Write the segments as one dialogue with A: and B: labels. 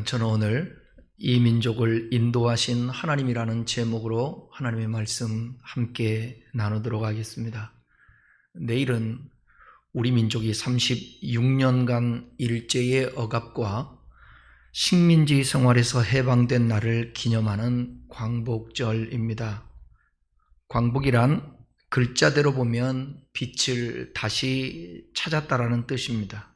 A: 저는 오늘 이 민족을 인도하신 하나님이라는 제목으로 하나님의 말씀 함께 나누도록 하겠습니다. 내일은 우리 민족이 36년간 일제의 억압과 식민지 생활에서 해방된 날을 기념하는 광복절입니다. 광복이란 글자대로 보면 빛을 다시 찾았다라는 뜻입니다.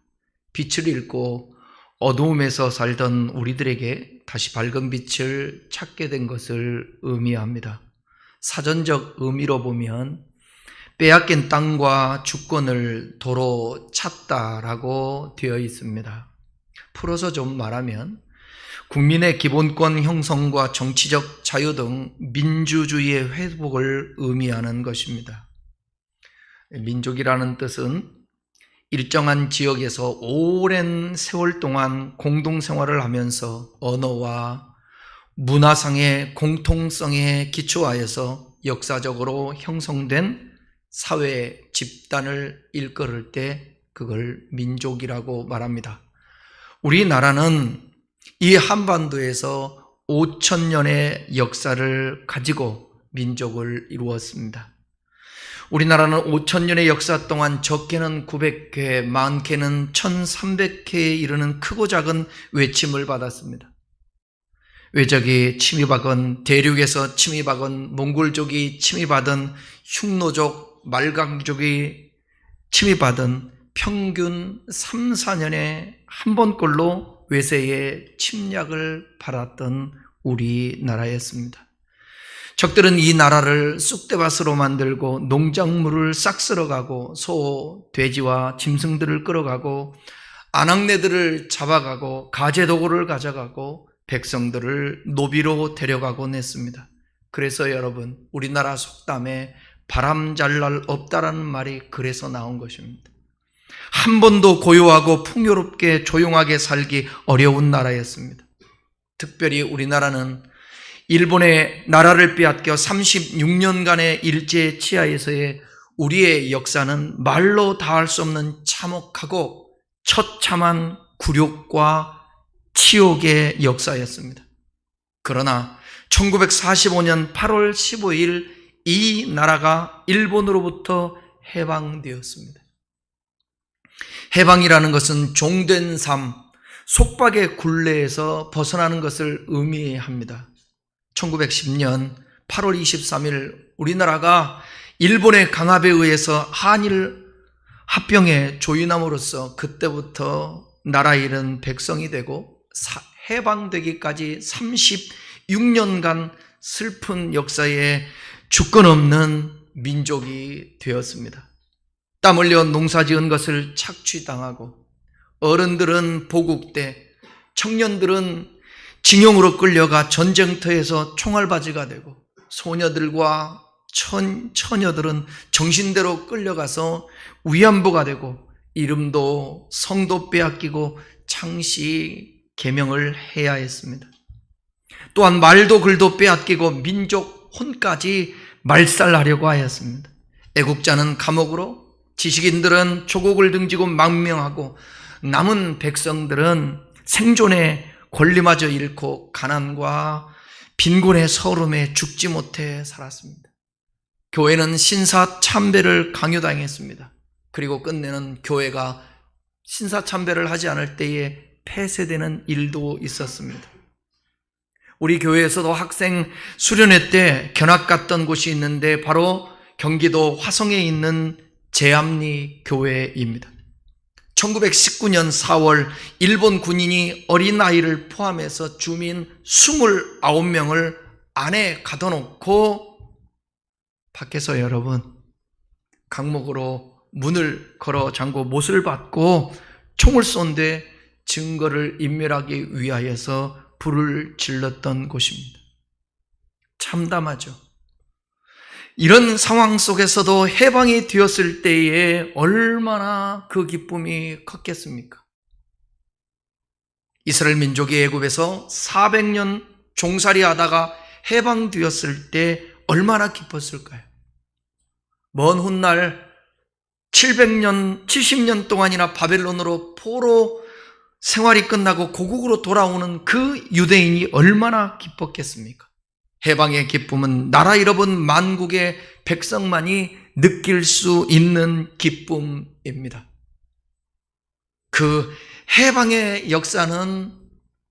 A: 빛을 잃고 어두움에서 살던 우리들에게 다시 밝은 빛을 찾게 된 것을 의미합니다. 사전적 의미로 보면 빼앗긴 땅과 주권을 도로 찾다라고 되어 있습니다. 풀어서 좀 말하면 국민의 기본권 형성과 정치적 자유 등 민주주의의 회복을 의미하는 것입니다. 민족이라는 뜻은 일정한 지역에서 오랜 세월 동안 공동생활을 하면서 언어와 문화상의 공통성에 기초하여서 역사적으로 형성된 사회 집단을 일컬을 때 그걸 민족이라고 말합니다. 우리나라는 이 한반도에서 5,000년의 역사를 가지고 민족을 이루었습니다. 우리나라는 5,000년의 역사 동안 적게는 900회, 많게는 1,300회에 이르는 크고 작은 외침을 받았습니다. 외적이 침입하건 대륙에서 침입하건 몽골족이 침입하든 흉노족, 말강족이 침입하든 평균 3, 4년에 한 번꼴로 외세의 침략을 받았던 우리나라였습니다. 적들은 이 나라를 쑥대밭으로 만들고 농작물을 싹 쓸어가고 소, 돼지와 짐승들을 끌어가고 아낙네들을 잡아가고 가재도구를 가져가고 백성들을 노비로 데려가곤 했습니다. 그래서 여러분, 우리나라 속담에 바람 잘 날 없다라는 말이 그래서 나온 것입니다. 한 번도 고요하고 풍요롭게 조용하게 살기 어려운 나라였습니다. 특별히 우리나라는 일본의 나라를 빼앗겨 36년간의 일제 치하에서의 우리의 역사는 말로 다할 수 없는 참혹하고 처참한 굴욕과 치욕의 역사였습니다. 그러나 1945년 8월 15일 이 나라가 일본으로부터 해방되었습니다. 해방이라는 것은 종된 삶, 속박의 굴레에서 벗어나는 것을 의미합니다. 1910년 8월 23일 우리나라가 일본의 강압에 의해서 한일 합병에 조인함으로써 그때부터 나라 잃은 백성이 되고 해방되기까지 36년간 슬픈 역사에 주권 없는 민족이 되었습니다. 땀 흘려 농사 지은 것을 착취당하고 어른들은 보국돼 청년들은 징용으로 끌려가 전쟁터에서 총알바지가 되고 소녀들과 처녀들은 정신대로 끌려가서 위안부가 되고 이름도 성도 빼앗기고 창시 개명을 해야 했습니다. 또한 말도 글도 빼앗기고 민족 혼까지 말살하려고 하였습니다. 애국자는 감옥으로, 지식인들은 조국을 등지고 망명하고 남은 백성들은 생존의 권리마저 잃고 가난과 빈곤의 서름에 죽지 못해 살았습니다. 교회는 신사참배를 강요당했습니다. 그리고 끝내는 교회가 신사참배를 하지 않을 때에 폐쇄되는 일도 있었습니다. 우리 교회에서도 학생 수련회 때 견학 갔던 곳이 있는데 바로 경기도 화성에 있는 제암리 교회입니다. 1919년 4월 일본 군인이 어린아이를 포함해서 주민 29명을 안에 가둬놓고 밖에서 여러분 강목으로 문을 걸어 잠고 못을 받고 총을 쏜데 증거를 인멸하기 위하여서 불을 질렀던 곳입니다. 참담하죠. 이런 상황 속에서도 해방이 되었을 때에 얼마나 그 기쁨이 컸겠습니까? 이스라엘 민족이 애굽에서 400년 종살이 하다가 해방되었을 때 얼마나 기뻤을까요? 먼 훗날 70년 동안이나 바벨론으로 포로 생활이 끝나고 고국으로 돌아오는 그 유대인이 얼마나 기뻤겠습니까? 해방의 기쁨은 나라 잃어본 만국의 백성만이 느낄 수 있는 기쁨입니다. 그 해방의 역사는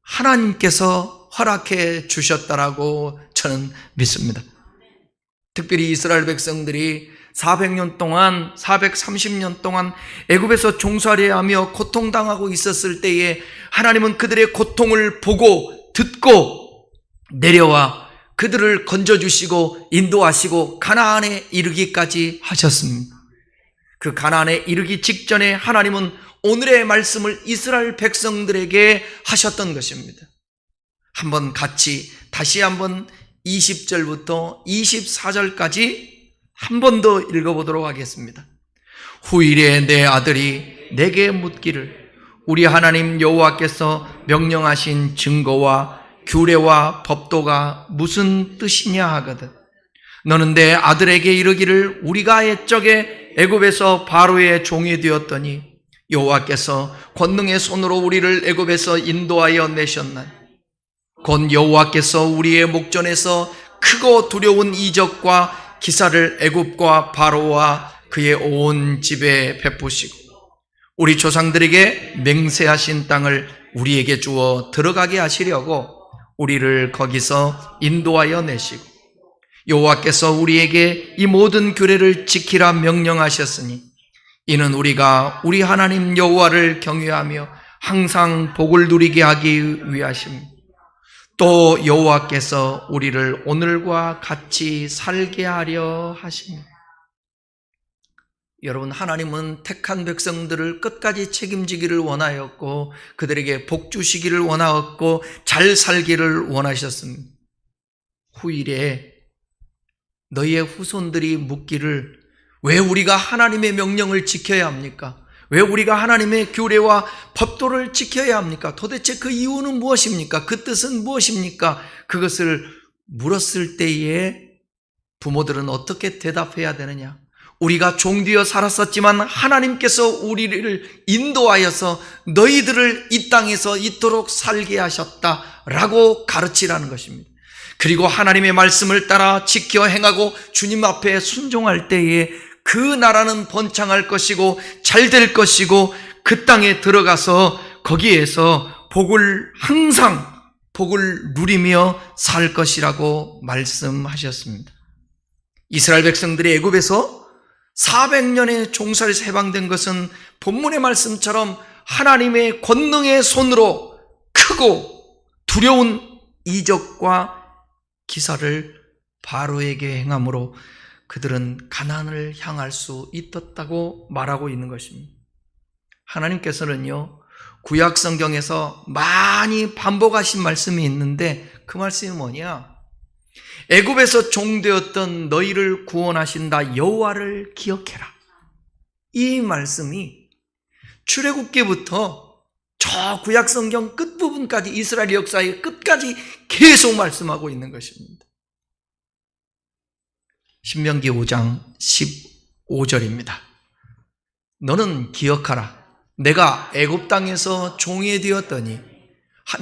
A: 하나님께서 허락해 주셨다라고 저는 믿습니다. 특별히 이스라엘 백성들이 400년 동안 430년 동안 애굽에서 종살이하며 고통당하고 있었을 때에 하나님은 그들의 고통을 보고 듣고 내려와 그들을 건져주시고 인도하시고 가나안에 이르기까지 하셨습니다. 그 가나안에 이르기 직전에 하나님은 오늘의 말씀을 이스라엘 백성들에게 하셨던 것입니다. 한번 같이 다시 한번 20절부터 24절까지 한 번 더 읽어보도록 하겠습니다. 후일에 내 아들이 내게 묻기를 우리 하나님 여호와께서 명령하신 증거와 규례와 법도가 무슨 뜻이냐 하거든. 너는 내 아들에게 이르기를 우리가 옛적에 애굽에서 바로의 종이 되었더니 여호와께서 권능의 손으로 우리를 애굽에서 인도하여 내셨나니 곧 여호와께서 우리의 목전에서 크고 두려운 이적과 기사를 애굽과 바로와 그의 온 집에 베푸시고 우리 조상들에게 맹세하신 땅을 우리에게 주어 들어가게 하시려고 우리를 거기서 인도하여 내시고 여호와께서 우리에게 이 모든 규례를 지키라 명령하셨으니 이는 우리가 우리 하나님 여호와를 경외하며 항상 복을 누리게 하기 위하십니다. 또 여호와께서 우리를 오늘과 같이 살게 하려 하십니다. 여러분, 하나님은 택한 백성들을 끝까지 책임지기를 원하였고 그들에게 복 주시기를 원하였고 잘 살기를 원하셨습니다. 후일에 너희의 후손들이 묻기를 왜 우리가 하나님의 명령을 지켜야 합니까? 왜 우리가 하나님의 규례와 법도를 지켜야 합니까? 도대체 그 이유는 무엇입니까? 그 뜻은 무엇입니까? 그것을 물었을 때에 부모들은 어떻게 대답해야 되느냐? 우리가 종되어 살았었지만 하나님께서 우리를 인도하여서 너희들을 이 땅에서 있도록 살게 하셨다라고 가르치라는 것입니다. 그리고 하나님의 말씀을 따라 지켜 행하고 주님 앞에 순종할 때에 그 나라는 번창할 것이고 잘 될 것이고 그 땅에 들어가서 거기에서 항상 복을 누리며 살 것이라고 말씀하셨습니다. 이스라엘 백성들이 애굽에서 400년의 종살이에서 해방된 것은 본문의 말씀처럼 하나님의 권능의 손으로 크고 두려운 이적과 기사를 바로에게 행함으로 그들은 가나안을 향할 수 있었다고 말하고 있는 것입니다. 하나님께서는요, 구약 성경에서 많이 반복하신 말씀이 있는데 그 말씀이 뭐냐? 애굽에서 종되었던 너희를 구원하신다 여호와를 기억해라. 이 말씀이 출애굽기부터 저 구약 성경 끝부분까지 이스라엘 역사의 끝까지 계속 말씀하고 있는 것입니다. 신명기 5장 15절입니다. 너는 기억하라. 내가 애굽 땅에서 종이 되었더니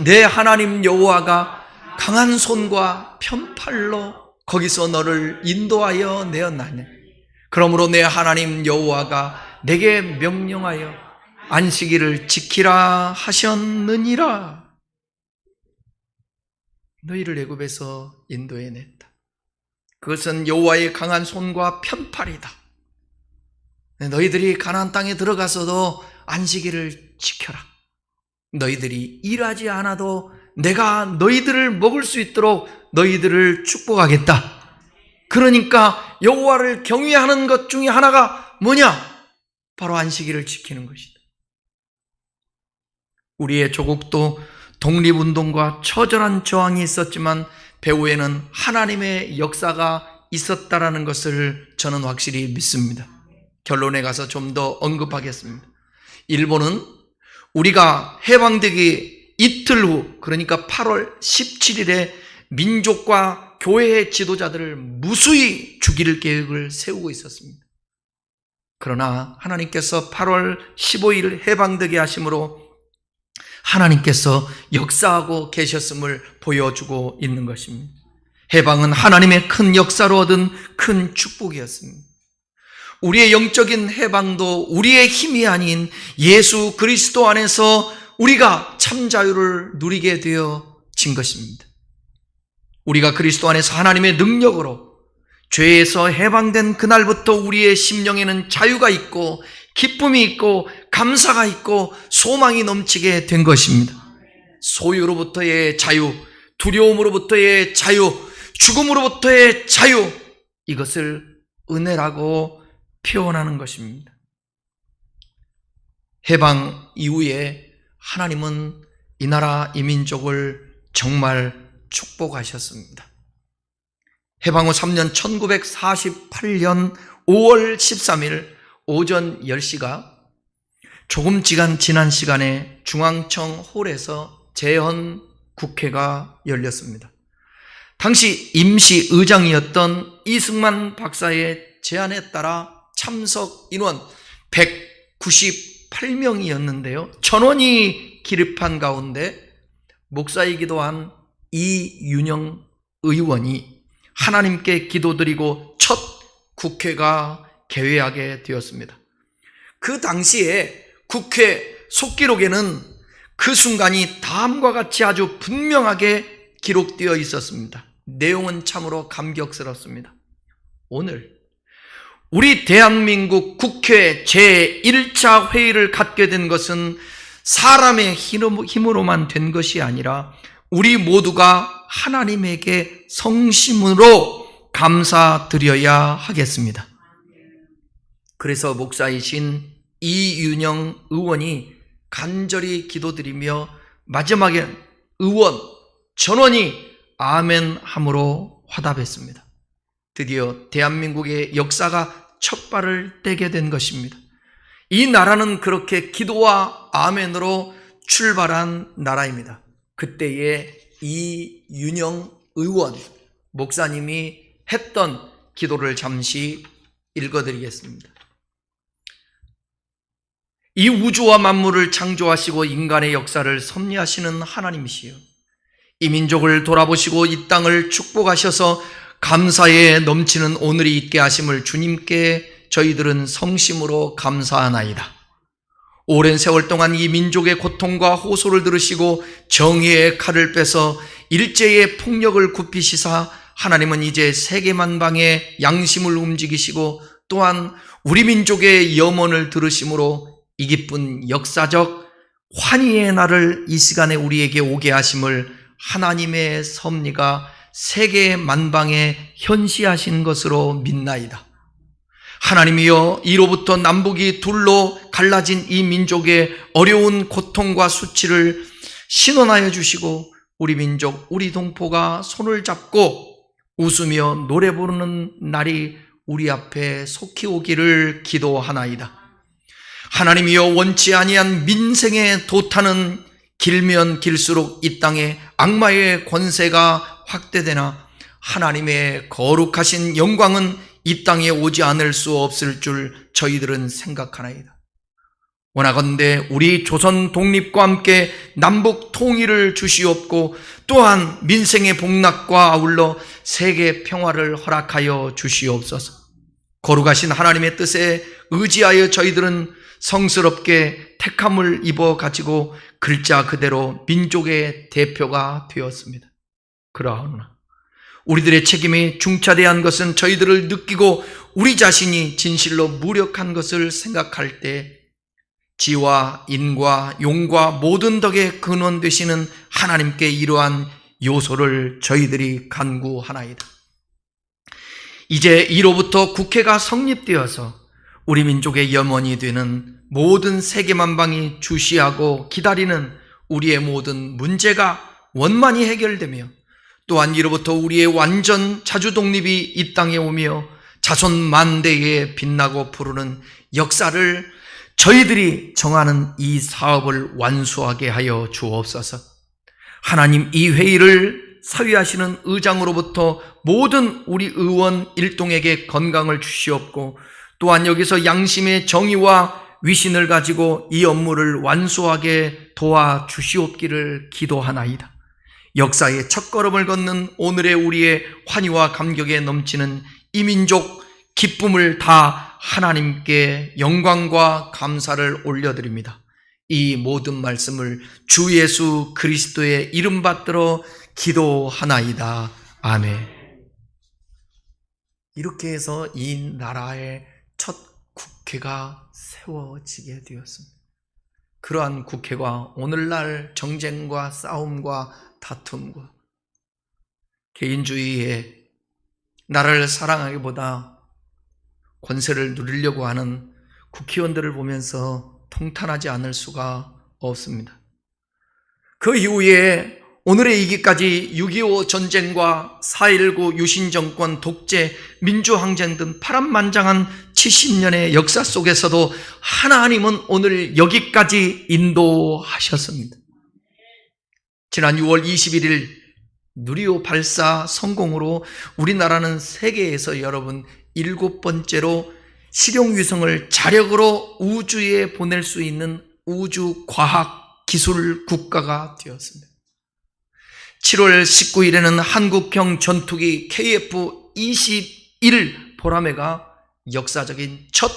A: 내 하나님 여호와가 강한 손과 편팔로 거기서 너를 인도하여 내었나니 그러므로 내 하나님 여호와가 내게 명령하여 안식일을 지키라 하셨느니라. 너희를 애굽에서 인도해냈다. 그것은 여호와의 강한 손과 편팔이다. 너희들이 가나안 땅에 들어가서도 안식일을 지켜라. 너희들이 일하지 않아도 내가 너희들을 먹을 수 있도록 너희들을 축복하겠다. 그러니까 여호와를 경외하는 것 중에 하나가 뭐냐? 바로 안식일을 지키는 것이다. 우리의 조국도 독립운동과 처절한 저항이 있었지만 배후에는 하나님의 역사가 있었다라는 것을 저는 확실히 믿습니다. 결론에 가서 좀 더 언급하겠습니다. 일본은 우리가 해방되기 이틀 후, 그러니까 8월 17일에 민족과 교회의 지도자들을 무수히 죽일 계획을 세우고 있었습니다. 그러나 하나님께서 8월 15일 해방되게 하심으로 하나님께서 역사하고 계셨음을 보여주고 있는 것입니다. 해방은 하나님의 큰 역사로 얻은 큰 축복이었습니다. 우리의 영적인 해방도 우리의 힘이 아닌 예수 그리스도 안에서 우리가 참 자유를 누리게 되어진 것입니다. 우리가 그리스도 안에서 하나님의 능력으로 죄에서 해방된 그날부터 우리의 심령에는 자유가 있고 기쁨이 있고 감사가 있고 소망이 넘치게 된 것입니다. 소유로부터의 자유, 두려움으로부터의 자유, 죽음으로부터의 자유, 이것을 은혜라고 표현하는 것입니다. 해방 이후에 하나님은 이 나라 이 민족을 정말 축복하셨습니다. 해방 후 3년 1948년 5월 13일 오전 10시가 조금 지난 시간에 중앙청 홀에서 재헌 국회가 열렸습니다. 당시 임시 의장이었던 이승만 박사의 제안에 따라 참석 인원 198명이었는데요. 전원이 기립한 가운데 목사이기도 한 이윤영 의원이 하나님께 기도드리고 첫 국회가 개회하게 되었습니다. 그 당시에 국회 속기록에는 그 순간이 다음과 같이 아주 분명하게 기록되어 있었습니다. 내용은 참으로 감격스럽습니다. 오늘 우리 대한민국 국회 제1차 회의를 갖게 된 것은 사람의 힘으로만 된 것이 아니라 우리 모두가 하나님에게 성심으로 감사드려야 하겠습니다. 그래서 목사이신 이윤영 의원이 간절히 기도드리며 마지막에 의원 전원이 아멘함으로 화답했습니다. 드디어 대한민국의 역사가 첫 발을 떼게 된 것입니다. 이 나라는 그렇게 기도와 아멘으로 출발한 나라입니다. 그때의 이윤영 의원 목사님이 했던 기도를 잠시 읽어드리겠습니다. 이 우주와 만물을 창조하시고 인간의 역사를 섭리하시는 하나님이시여, 이 민족을 돌아보시고 이 땅을 축복하셔서 감사에 넘치는 오늘이 있게 하심을 주님께 저희들은 성심으로 감사하나이다. 오랜 세월 동안 이 민족의 고통과 호소를 들으시고 정의의 칼을 빼서 일제의 폭력을 굽히시사 하나님은 이제 세계만방의 양심을 움직이시고 또한 우리 민족의 염원을 들으심으로 이 기쁜 역사적 환희의 날을 이 시간에 우리에게 오게 하심을 하나님의 섭리가 세계 만방에 현시하신 것으로 믿나이다. 하나님이여, 이로부터 남북이 둘로 갈라진 이 민족의 어려운 고통과 수치를 신원하여 주시고 우리 민족, 우리 동포가 손을 잡고 웃으며 노래 부르는 날이 우리 앞에 속히 오기를 기도하나이다. 하나님이여, 원치 아니한 민생의 도탄은 길면 길수록 이 땅에 악마의 권세가 확대되나 하나님의 거룩하신 영광은 이 땅에 오지 않을 수 없을 줄 저희들은 생각하나이다. 원하건대 우리 조선 독립과 함께 남북 통일을 주시옵고 또한 민생의 복락과 아울러 세계 평화를 허락하여 주시옵소서. 거룩하신 하나님의 뜻에 의지하여 저희들은 성스럽게 택함을 입어 가지고 글자 그대로 민족의 대표가 되었습니다. 그러하오나 우리들의 책임이 중차대한 것은 저희들을 느끼고 우리 자신이 진실로 무력한 것을 생각할 때 지와 인과 용과 모든 덕의 근원 되시는 하나님께 이러한 요소를 저희들이 간구하나이다. 이제 이로부터 국회가 성립되어서 우리 민족의 염원이 되는 모든 세계만방이 주시하고 기다리는 우리의 모든 문제가 원만히 해결되며 또한 이로부터 우리의 완전 자주독립이 이 땅에 오며 자손 만대에 빛나고 부르는 역사를 저희들이 정하는 이 사업을 완수하게 하여 주옵소서. 하나님, 이 회의를 사위하시는 의장으로부터 모든 우리 의원 일동에게 건강을 주시옵고 또한 여기서 양심의 정의와 위신을 가지고 이 업무를 완수하게 도와주시옵기를 기도하나이다. 역사의 첫걸음을 걷는 오늘의 우리의 환희와 감격에 넘치는 이 민족 기쁨을 다 하나님께 영광과 감사를 올려드립니다. 이 모든 말씀을 주 예수 그리스도의 이름 받들어 기도하나이다. 아멘. 이렇게 해서 이 나라의 첫 국회가 세워지게 되었습니다. 그러한 국회가 오늘날 정쟁과 싸움과 다툼과 개인주의에 나라를 사랑하기보다 권세를 누리려고 하는 국회의원들을 보면서 통탄하지 않을 수가 없습니다. 그 이후에 오늘의 이기까지 6.25 전쟁과 4.19 유신정권 독재 민주항쟁 등 파란만장한 70년의 역사 속에서도 하나님은 오늘 여기까지 인도하셨습니다. 지난 6월 21일 누리호 발사 성공으로 우리나라는 세계에서 여러분 7번째로 실용위성을 자력으로 우주에 보낼 수 있는 우주과학기술 국가가 되었습니다. 7월 19일에는 한국형 전투기 KF-21 보라매가 역사적인 첫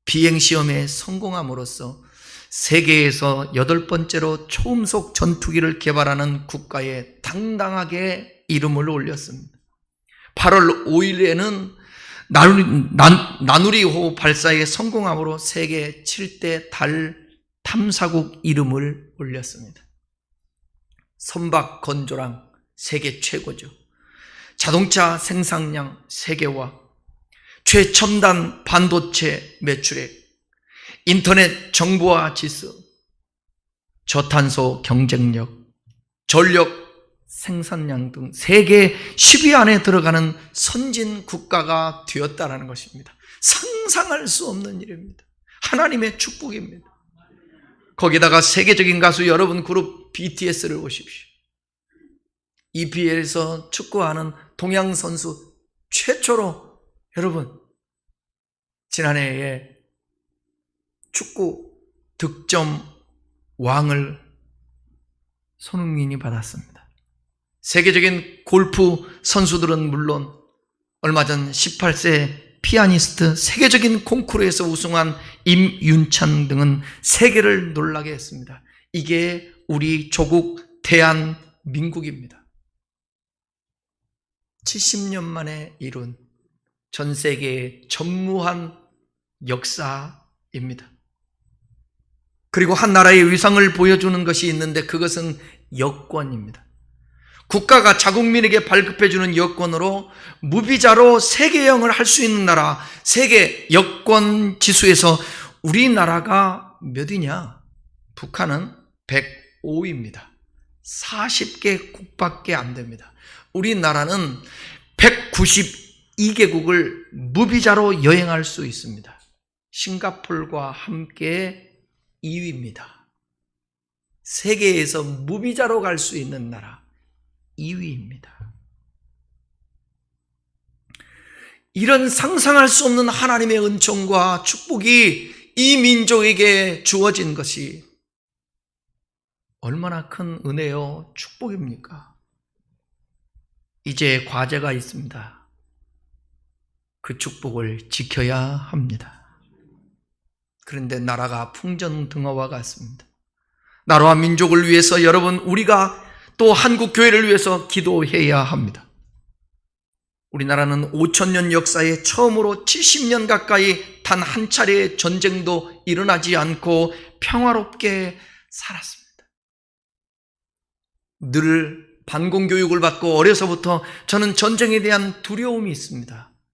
A: 비행시험에 성공함으로써 세계에서 8번째로 초음속 전투기를 개발하는 국가에 당당하게 이름을 올렸습니다. 8월 5일에는 나누리호 발사에 성공함으로 세계 7대 달 탐사국 이름을 올렸습니다. 선박 건조랑 세계 최고죠. 자동차 생산량 세계화, 최첨단 반도체 매출액, 인터넷 정보화 지수, 저탄소 경쟁력, 전력 생산량 등 세계 10위 안에 들어가는 선진 국가가 되었다는 것입니다. 상상할 수 없는 일입니다. 하나님의 축복입니다. 거기다가 세계적인 가수 여러분 그룹 BTS를 보십시오. EPL에서 축구하는 동양 선수 최초로 여러분 지난해에 축구 득점 왕을 손흥민이 받았습니다. 세계적인 골프 선수들은 물론 얼마 전 18세 피아니스트 세계적인 콩쿠르에서 우승한 임윤찬 등은 세계를 놀라게 했습니다. 이게 우리 조국 대한민국입니다. 70년 만에 이룬 전 세계의 전무한 역사입니다. 그리고 한 나라의 위상을 보여주는 것이 있는데 그것은 여권입니다. 국가가 자국민에게 발급해주는 여권으로 무비자로 세계 여행을 할 수 있는 나라, 세계 여권 지수에서 우리나라가 몇이냐? 북한은 105위입니다. 40개국밖에 안 됩니다. 우리나라는 192개국을 무비자로 여행할 수 있습니다. 싱가포르와 함께 2위입니다. 세계에서 무비자로 갈 수 있는 나라 2위입니다. 이런 상상할 수 없는 하나님의 은총과 축복이 이 민족에게 주어진 것이 얼마나 큰 은혜요 축복입니까? 이제 과제가 있습니다. 그 축복을 지켜야 합니다. 그런데 나라가 풍전등화와 같습니다. 나라와 민족을 위해서 여러분 우리가 또 한국교회를 위해서 기도해야 합니다. 우리나라는 5,000년 역사에 처음으로 70년 가까이 단 한 차례의 전쟁도 일어나지 않고 평화롭게 살았습니다. 늘 반공교육을 받고 어려서부터 저는 전쟁에 대한 두려움이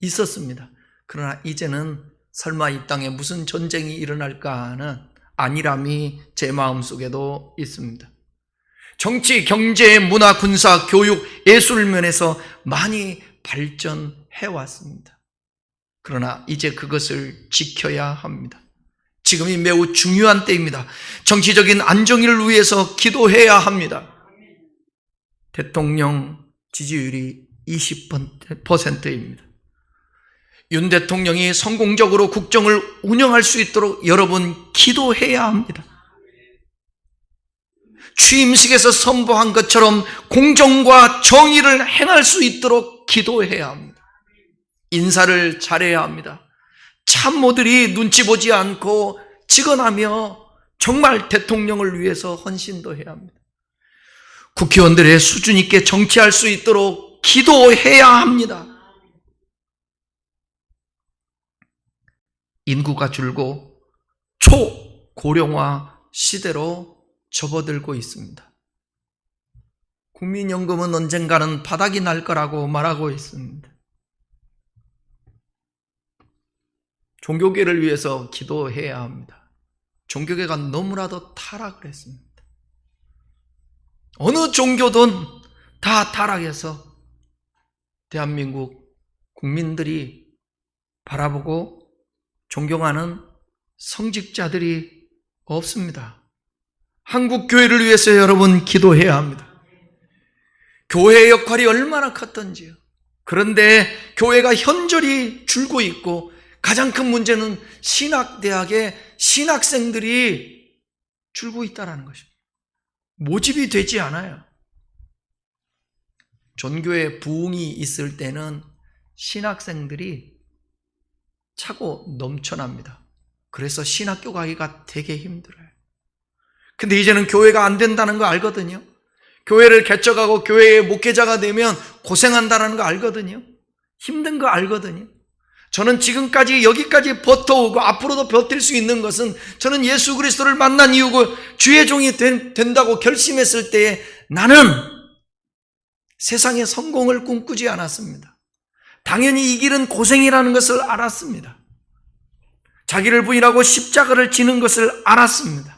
A: 있었습니다. 그러나 이제는 설마 이 땅에 무슨 전쟁이 일어날까 하는 안일함이 제 마음속에도 있습니다. 정치, 경제, 문화, 군사, 교육, 예술 면에서 많이 발전해 왔습니다. 그러나 이제 그것을 지켜야 합니다. 지금이 매우 중요한 때입니다. 정치적인 안정을 위해서 기도해야 합니다. 대통령 지지율이 20%입니다. 윤 대통령이 성공적으로 국정을 운영할 수 있도록 여러분 기도해야 합니다. 취임식에서 선포한 것처럼 공정과 정의를 행할 수 있도록 기도해야 합니다. 인사를 잘해야 합니다. 참모들이 눈치 보지 않고 직언하며 정말 대통령을 위해서 헌신도 해야 합니다. 국회의원들의 수준 있게 정치할 수 있도록 기도해야 합니다. 인구가 줄고 초고령화 시대로 접어들고 있습니다. 국민연금은 언젠가는 바닥이 날 거라고 말하고 있습니다. 종교계를 위해서 기도해야 합니다. 종교계가 너무나도 타락을 했습니다. 어느 종교든 다 타락해서 대한민국 국민들이 바라보고 존경하는 성직자들이 없습니다. 한국 교회를 위해서 여러분 기도해야 합니다. 교회의 역할이 얼마나 컸던지요. 그런데 교회가 현저히 줄고 있고 가장 큰 문제는 신학대학의 신학생들이 줄고 있다는 것입니다. 모집이 되지 않아요. 전교에 부흥이 있을 때는 신학생들이 차고 넘쳐납니다. 그래서 신학교 가기가 되게 힘들어요. 근데 이제는 교회가 안 된다는 거 알거든요. 교회를 개척하고 교회의 목회자가 되면 고생한다는 거 알거든요. 힘든 거 알거든요. 저는 지금까지 여기까지 버텨오고 앞으로도 버틸 수 있는 것은 저는 예수 그리스도를 만난 이유고 주의 종이 된다고 결심했을 때에 나는 세상의 성공을 꿈꾸지 않았습니다. 당연히 이 길은 고생이라는 것을 알았습니다. 자기를 부인하고 십자가를 지는 것을 알았습니다.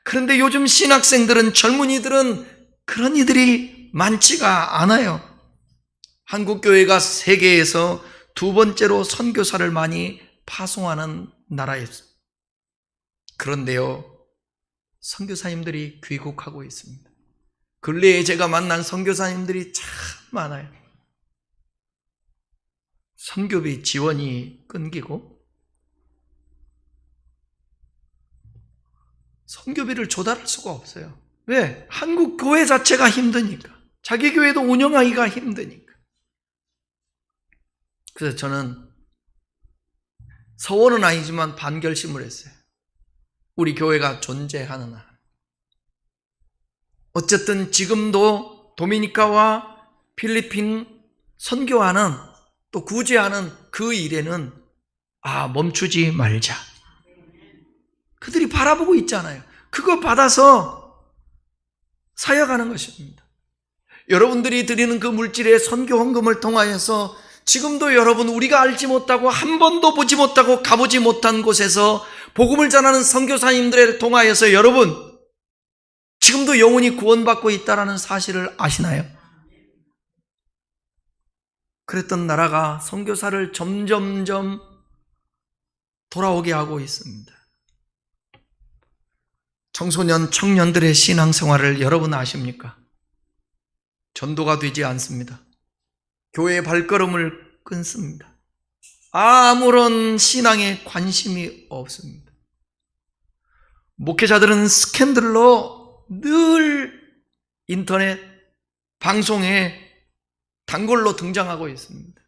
A: 그런데 요즘 신학생들은, 젊은이들은 그런 이들이 많지가 않아요. 한국교회가 세계에서 두 번째로 선교사를 많이 파송하는 나라였습니다. 그런데요, 선교사님들이 귀국하고 있습니다. 근래에 제가 만난 선교사님들이 참 많아요. 선교비 지원이 끊기고 선교비를 조달할 수가 없어요. 왜? 한국 교회 자체가 힘드니까. 자기 교회도 운영하기가 힘드니까. 그래서 저는 서원은 아니지만 반결심을 했어요. 우리 교회가 존재하는 한. 어쨌든 지금도 도미니카와 필리핀 선교하는 또 구제하는 그 일에는 멈추지 말자. 그들이 바라보고 있잖아요. 그거 받아서 사역하는 것입니다. 여러분들이 드리는 그 물질의 선교 헌금을 통하여서 지금도 여러분, 우리가 알지 못하고 한 번도 보지 못하고 가보지 못한 곳에서 복음을 전하는 선교사님들을 통하여서 여러분 지금도 영혼이 구원받고 있다는 사실을 아시나요? 그랬던 나라가 선교사를 점점점 돌아오게 하고 있습니다. 청소년, 청년들의 신앙생활을 여러분 아십니까? 전도가 되지 않습니다. 교회의 발걸음을 끊습니다. 아무런 신앙에 관심이 없습니다. 목회자들은 스캔들로 늘 인터넷 방송에 단골로 등장하고 있습니다.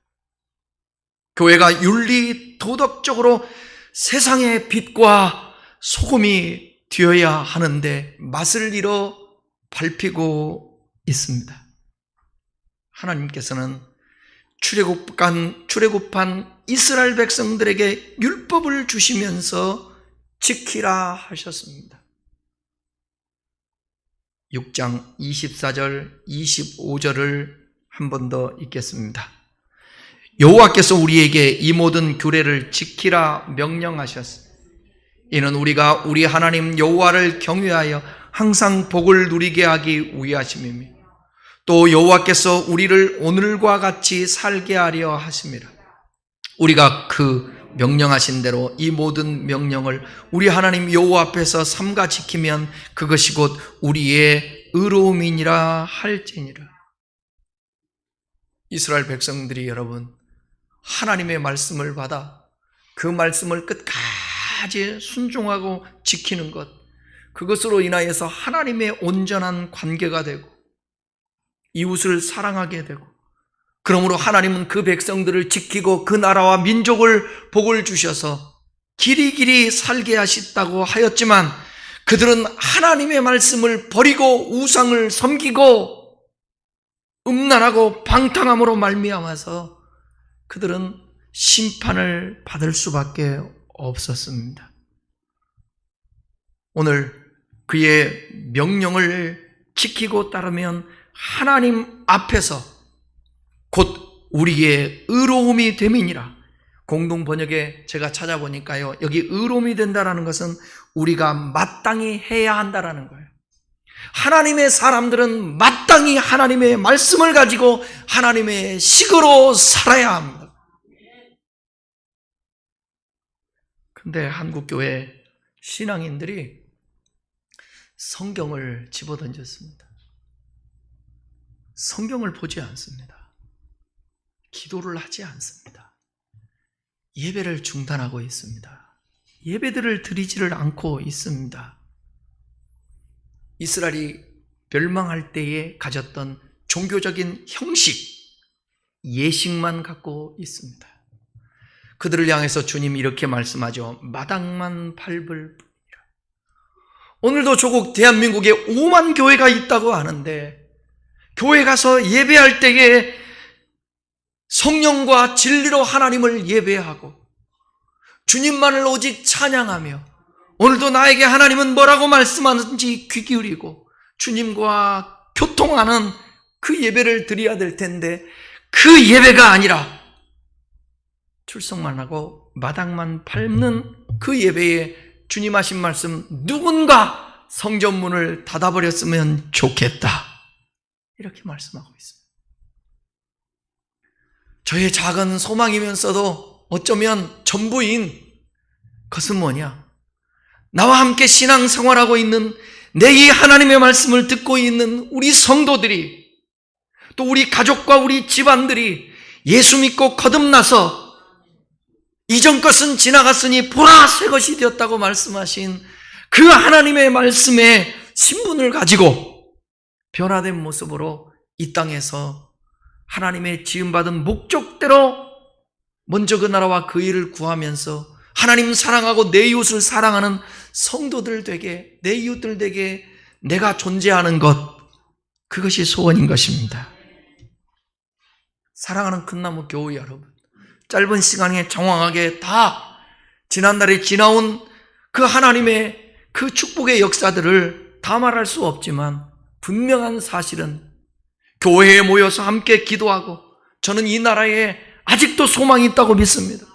A: 교회가 윤리 도덕적으로 세상의 빛과 소금이 되어야 하는데 맛을 잃어 밟히고 있습니다. 하나님께서는 출애굽한 이스라엘 백성들에게 율법을 주시면서 지키라 하셨습니다. 6장 24절 25절을 한 번 더 읽겠습니다. 여호와께서 우리에게 이 모든 규례를 지키라 명령하셨습니다. 이는 우리가 우리 하나님 여호와를 경외하여 항상 복을 누리게 하기 위하심이며 또 여호와께서 우리를 오늘과 같이 살게 하려 하심이라. 우리가 그 명령하신 대로 이 모든 명령을 우리 하나님 여호와 앞에서 삼가 지키면 그것이 곧 우리의 의로움이니라 할지니라. 이스라엘 백성들이 여러분 하나님의 말씀을 받아 그 말씀을 끝까지 순종하고 지키는 것, 그것으로 인하여서 하나님의 온전한 관계가 되고 이웃을 사랑하게 되고, 그러므로 하나님은 그 백성들을 지키고 그 나라와 민족을 복을 주셔서 길이길이 살게 하셨다고 하였지만, 그들은 하나님의 말씀을 버리고 우상을 섬기고 음란하고 방탕함으로 말미암아서 그들은 심판을 받을 수밖에 없었습니다. 오늘 그의 명령을 지키고 따르면 하나님 앞에서 곧 우리의 의로움이 됨이니라. 공동 번역에 제가 찾아보니까요, 여기 의로움이 된다라는 것은 우리가 마땅히 해야 한다라는 거예요. 하나님의 사람들은 마땅히 하나님의 말씀을 가지고 하나님의 식으로 살아야 합니다. 근데 한국교회 신앙인들이 성경을 집어던졌습니다. 성경을 보지 않습니다. 기도를 하지 않습니다. 예배를 중단하고 있습니다. 예배들을 드리지를 않고 있습니다. 이스라엘이 멸망할 때에 가졌던 종교적인 형식, 예식만 갖고 있습니다. 그들을 향해서 주님이 이렇게 말씀하죠. 마당만 밟을 뿐이라. 오늘도 조국 대한민국에 5만 교회가 있다고 하는데, 교회 가서 예배할 때에 성령과 진리로 하나님을 예배하고 주님만을 오직 찬양하며, 오늘도 나에게 하나님은 뭐라고 말씀하는지 귀 기울이고 주님과 교통하는 그 예배를 드려야 될 텐데, 그 예배가 아니라 출석만 하고 마당만 밟는 그 예배에 주님 하신 말씀, 누군가 성전문을 닫아버렸으면 좋겠다, 이렇게 말씀하고 있습니다. 저의 작은 소망이면서도 어쩌면 전부인 것은 뭐냐? 나와 함께 신앙생활하고 있는, 내 이 하나님의 말씀을 듣고 있는 우리 성도들이, 또 우리 가족과 우리 집안들이 예수 믿고 거듭나서 이전 것은 지나갔으니 보라 새 것이 되었다고 말씀하신 그 하나님의 말씀의 신분을 가지고 변화된 모습으로 이 땅에서 하나님의 지음받은 목적대로 먼저 그 나라와 그 일을 구하면서 하나님 사랑하고 내 이웃을 사랑하는 성도들 되게, 내 이웃들 되게 내가 존재하는 것, 그것이 소원인 것입니다. 사랑하는 큰나무 교회 여러분, 짧은 시간에 정확하게 다 지난달에 지나온 그 하나님의 그 축복의 역사들을 다 말할 수 없지만, 분명한 사실은 교회에 모여서 함께 기도하고, 저는 이 나라에 아직도 소망이 있다고 믿습니다.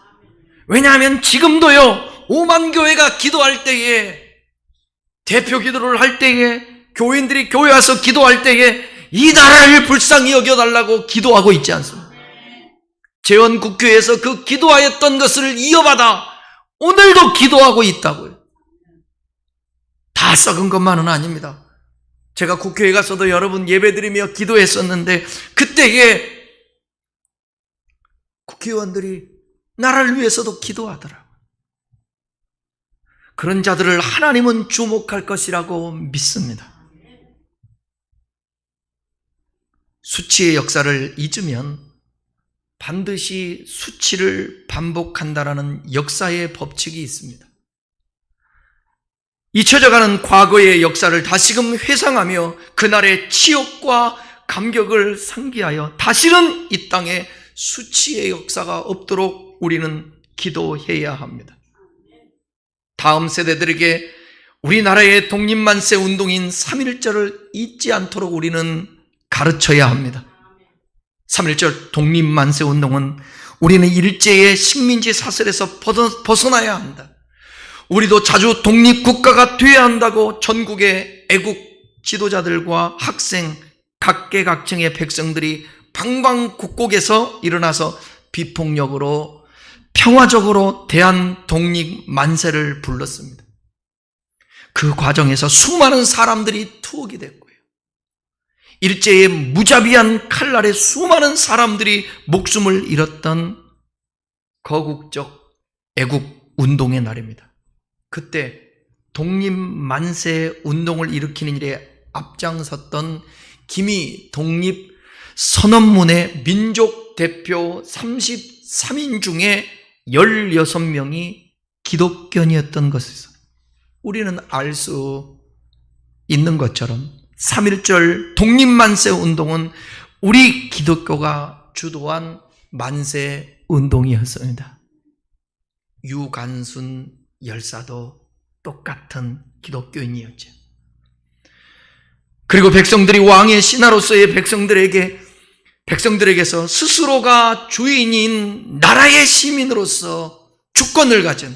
A: 왜냐하면 지금도요, 5만 교회가 기도할 때에, 대표 기도를 할 때에, 교인들이 교회 와서 기도할 때에 이 나라를 불쌍히 여겨달라고 기도하고 있지 않습니까? 재원국교에서 그 기도하였던 것을 이어받아 오늘도 기도하고 있다고요. 다 썩은 것만은 아닙니다. 제가 국회에 가서도 여러분 예배드리며 기도했었는데, 그때에 국회의원들이 나라를 위해서도 기도하더라고요. 그런 자들을 하나님은 주목할 것이라고 믿습니다. 수치의 역사를 잊으면 반드시 수치를 반복한다라는 역사의 법칙이 있습니다. 잊혀져가는 과거의 역사를 다시금 회상하며 그날의 치욕과 감격을 상기하여 다시는 이 땅에 수치의 역사가 없도록 우리는 기도해야 합니다. 다음 세대들에게 우리나라의 독립만세 운동인 3.1절을 잊지 않도록 우리는 가르쳐야 합니다. 3.1절 독립만세 운동은 우리는 일제의 식민지 사슬에서 벗어나야 한다. 우리도 자주 독립국가가 되어야 한다고 전국의 애국 지도자들과 학생, 각계각층의 백성들이 방방곡곡에서 일어나서 비폭력으로 평화적으로 대한 독립 만세를 불렀습니다. 그 과정에서 수많은 사람들이 투옥이 됐고요. 일제의 무자비한 칼날에 수많은 사람들이 목숨을 잃었던 거국적 애국 운동의 날입니다. 그때 독립만세 운동을 일으키는 일에 앞장섰던 기미 독립선언문의 민족 대표 33인 중에 16명이 기독교인이었던 것에서 우리는 알 수 있는 것처럼 3.1절 독립만세 운동은 우리 기독교가 주도한 만세 운동이었습니다. 유관순 열사도 똑같은 기독교인이었죠. 그리고 백성들이 왕의 신하로서의 백성들에게서 스스로가 주인인 나라의 시민으로서 주권을 가진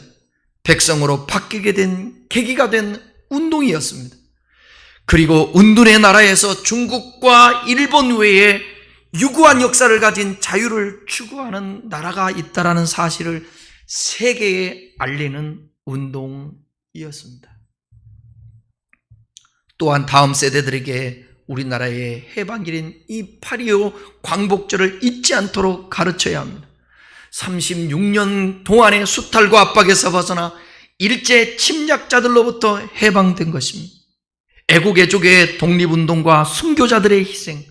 A: 백성으로 바뀌게 된 계기가 된 운동이었습니다. 그리고 운둔의 나라에서 중국과 일본 외에 유구한 역사를 가진 자유를 추구하는 나라가 있다는 사실을 세계에 알리는 운동이었습니다. 또한 다음 세대들에게 우리나라의 해방일인 이 8.25 광복절을 잊지 않도록 가르쳐야 합니다. 36년 동안의 수탈과 압박에서 벗어나 일제 침략자들로부터 해방된 것입니다. 애국애족의 독립운동과 순교자들의 희생,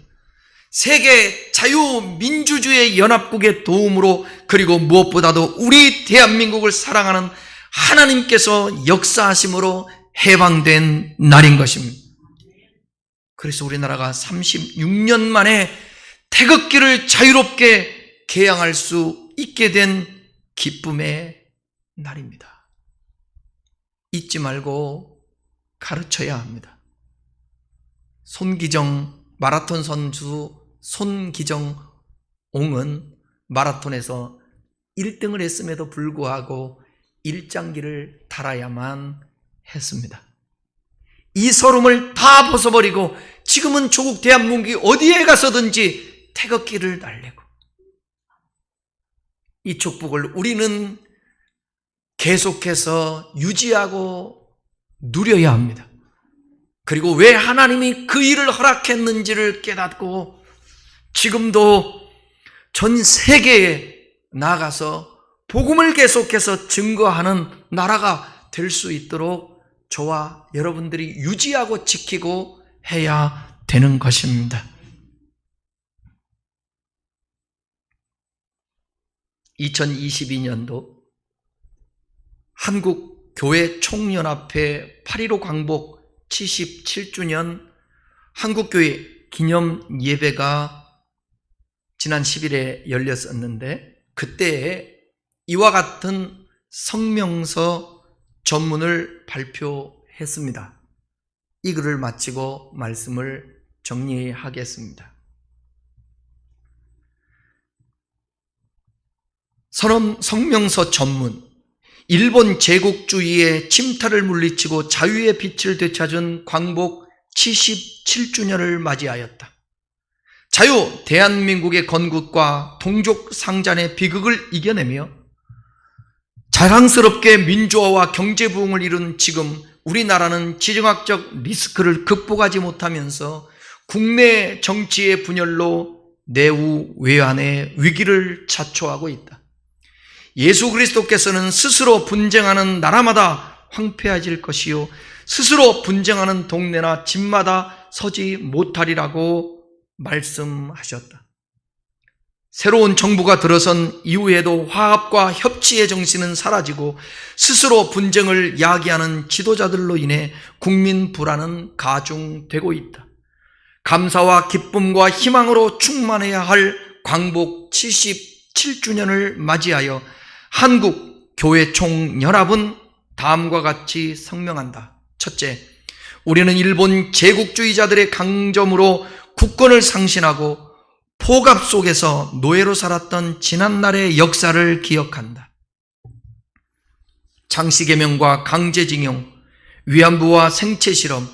A: 세계 자유민주주의 연합국의 도움으로, 그리고 무엇보다도 우리 대한민국을 사랑하는 하나님께서 역사하심으로 해방된 날인 것입니다. 그래서 우리나라가 36년 만에 태극기를 자유롭게 개양할 수 있게 된 기쁨의 날입니다. 잊지 말고 가르쳐야 합니다. 손기정 마라톤 선수 손기정옹은 마라톤에서 1등을 했음에도 불구하고 일장기를 달아야만 했습니다. 이 서름을 다 벗어버리고 지금은 조국 대한민국이 어디에 가서든지 태극기를 날리고, 이 축복을 우리는 계속해서 유지하고 누려야 합니다. 그리고 왜 하나님이 그 일을 허락했는지를 깨닫고 지금도 전 세계에 나가서 복음을 계속해서 증거하는 나라가 될 수 있도록 저와 여러분들이 유지하고 지키고 해야 되는 것입니다. 2022년도 한국교회총연합회 8.15 광복 77주년 한국교회 기념 예배가 지난 10일에 열렸었는데, 그때 이와 같은 성명서 전문을 발표했습니다. 이 글을 마치고 말씀을 정리하겠습니다. 성명서 전문. 일본 제국주의의 침탈을 물리치고 자유의 빛을 되찾은 광복 77주년을 맞이하였다. 자유 대한민국의 건국과 동족 상잔의 비극을 이겨내며 자랑스럽게 민주화와 경제 부흥을 이룬 지금 우리나라는 지정학적 리스크를 극복하지 못하면서 국내 정치의 분열로 내후 외환의 위기를 자초하고 있다. 예수 그리스도께서는 스스로 분쟁하는 나라마다 황폐해질 것이요 스스로 분쟁하는 동네나 집마다 서지 못하리라고 말씀하셨다. 새로운 정부가 들어선 이후에도 화합과 협치의 정신은 사라지고 스스로 분쟁을 야기하는 지도자들로 인해 국민 불안은 가중되고 있다. 감사와 기쁨과 희망으로 충만해야 할 광복 77주년을 맞이하여 한국교회총연합은 다음과 같이 성명한다. 첫째, 우리는 일본 제국주의자들의 강점으로 국권을 상실하고 포갑 속에서 노예로 살았던 지난날의 역사를 기억한다. 장시개명과 강제징용, 위안부와 생체실험,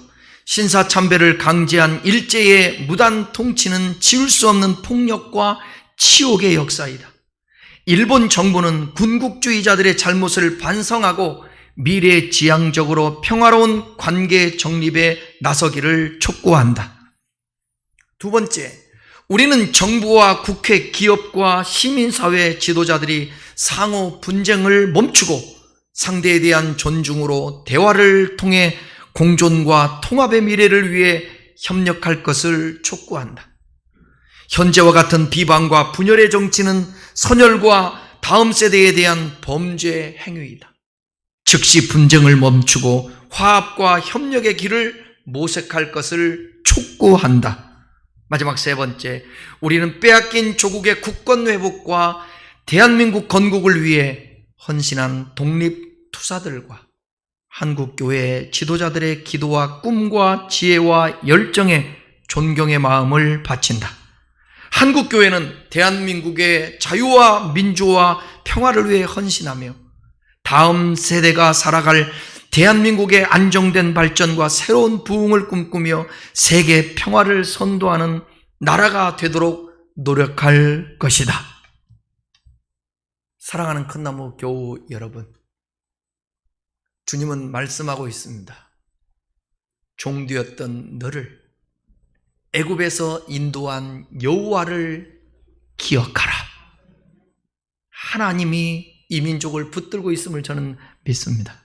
A: 신사참배를 강제한 일제의 무단 통치는 지울 수 없는 폭력과 치욕의 역사이다. 일본 정부는 군국주의자들의 잘못을 반성하고 미래지향적으로 평화로운 관계 정립에 나서기를 촉구한다. 두 번째, 우리는 정부와 국회, 기업과 시민사회 지도자들이 상호 분쟁을 멈추고 상대에 대한 존중으로 대화를 통해 공존과 통합의 미래를 위해 협력할 것을 촉구한다. 현재와 같은 비방과 분열의 정치는 선열과 다음 세대에 대한 범죄 행위이다. 즉시 분쟁을 멈추고 화합과 협력의 길을 모색할 것을 촉구한다. 마지막 세 번째, 우리는 빼앗긴 조국의 국권 회복과 대한민국 건국을 위해 헌신한 독립투사들과 한국교회 지도자들의 기도와 꿈과 지혜와 열정에 존경의 마음을 바친다. 한국교회는 대한민국의 자유와 민주와 평화를 위해 헌신하며 다음 세대가 살아갈 대한민국의 안정된 발전과 새로운 부흥을 꿈꾸며 세계 평화를 선도하는 나라가 되도록 노력할 것이다. 사랑하는 큰나무 교우 여러분, 주님은 말씀하고 있습니다. 종되었던 너를 애굽에서 인도한 여호와를 기억하라. 하나님이 이 민족을 붙들고 있음을 저는 믿습니다.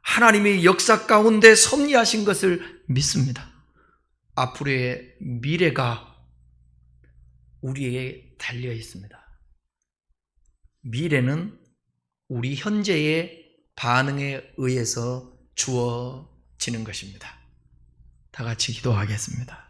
A: 하나님이 역사 가운데 섭리하신 것을 믿습니다. 앞으로의 미래가 우리에게 달려 있습니다. 미래는 우리 현재의 반응에 의해서 주어지는 것입니다. 다 같이 기도하겠습니다.